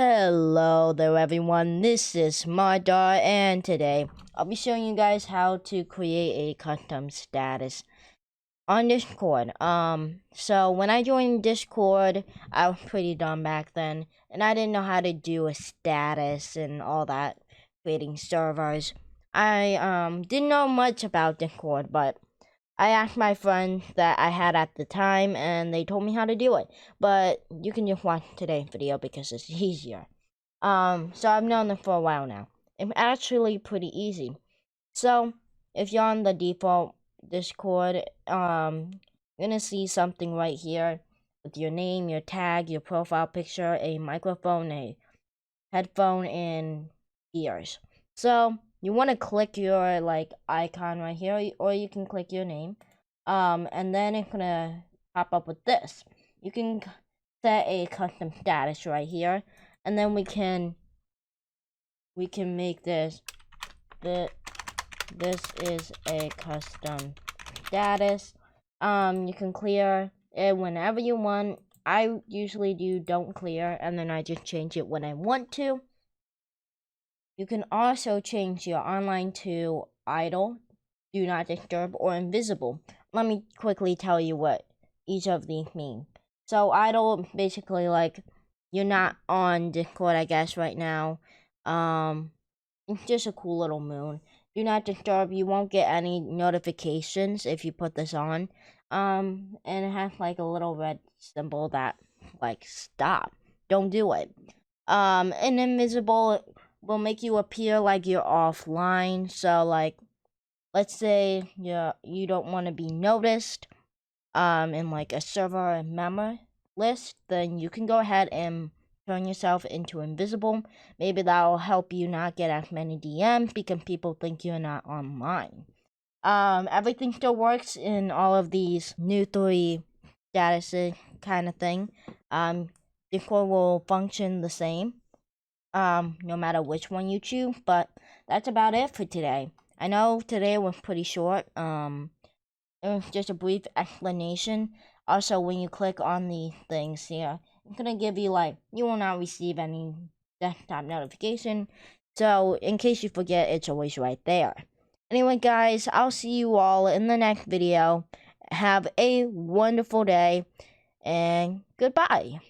Hello there everyone, this is Madar and today I'll be showing you guys how to create a custom status on Discord. So when I joined Discord, I was pretty dumb back then and I didn't know how to do a status and all that, creating servers. I didn't know much about Discord, but I asked my friends that I had at the time and they told me how to do it. But you can just watch today's video because it's easier. So I've known them for a while now. It's actually pretty easy. So if you're on the default Discord, you're gonna see something right here with your name, your tag, your profile picture, a microphone, a headphone, and ears. So you want to click your icon right here, or you can click your name. And then it's gonna pop up with this. You can set a custom status right here, and then we can make this this is a custom status. You can clear it whenever you want. I usually do don't clear, and then I just change it when I want to. You can also change your online to idle, do not disturb, or invisible. Let me quickly tell you what each of these mean. So idle, basically like you're not on Discord, I guess, right now. It's just a cool little moon. Do not disturb, you won't get any notifications if you put this on. And it has like a little red symbol that like stop. Don't do it. And invisible will make you appear like you're offline. So like let's say you don't want to be noticed in like a server member list, then you can go ahead and turn yourself into invisible. Maybe that will help you not get as many DMs because people think you're not online. Everything still works in all of these new 3 statuses kind of thing. Discord will function the same no matter which one you choose, but that's about it for today. I know today was pretty short. It was just a brief explanation. Also, when you click on the things here, it's gonna give you you will not receive any desktop notification. So in case you forget, it's always right there. Anyway, guys, I'll see you all in the next video. Have a wonderful day and goodbye.